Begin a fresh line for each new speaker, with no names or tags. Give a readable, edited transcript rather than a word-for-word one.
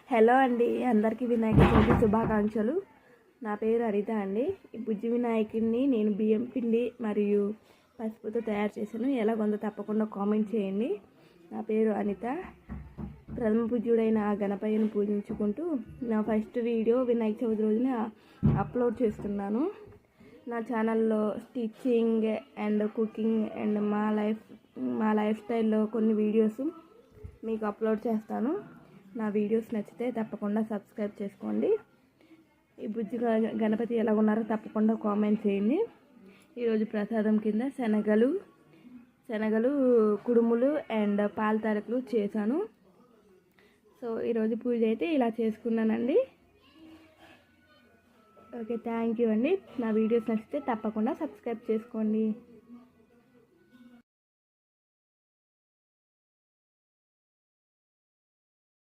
Hello అండి, అందరికీ వినాయక చవితి శుభాకాంక్షలు. నా పేరు హరిత అండి. ఈ బుజ్జి వినాయకుడిని నేను బియ్యం పిండి మరియు పసుపుతో తయారు చేశాను. ఎలాగొందో తప్పకుండా కామెంట్ చేయండి. నా పేరు అనిత. ప్రథమ పూజ్యుడైన ఆ గణపయ్యను పూజించుకుంటూ నా ఫస్ట్ వీడియో వినాయక చవితి రోజున అప్లోడ్ చేస్తున్నాను. నా ఛానల్లో స్టిచ్చింగ్ అండ్ కుకింగ్ అండ్ మా లైఫ్ స్టైల్లో కొన్ని వీడియోస్ మీకు అప్లోడ్ చేస్తాను. నా వీడియోస్ నచ్చితే తప్పకుండా సబ్స్క్రైబ్ చేసుకోండి. ఈ బుజ్జి గణపతి ఎలా ఉన్నారో తప్పకుండా కామెంట్ చేయండి. ఈరోజు ప్రసాదం కింద శనగలు కుడుములు అండ్ పాల తారకులు చేశాను. సో ఈరోజు పూజ అయితే ఇలా చేసుకున్నానండి. ఓకే, థ్యాంక్ యూ అండి. నా వీడియోస్ నచ్చితే తప్పకుండా సబ్స్క్రైబ్ చేసుకోండి.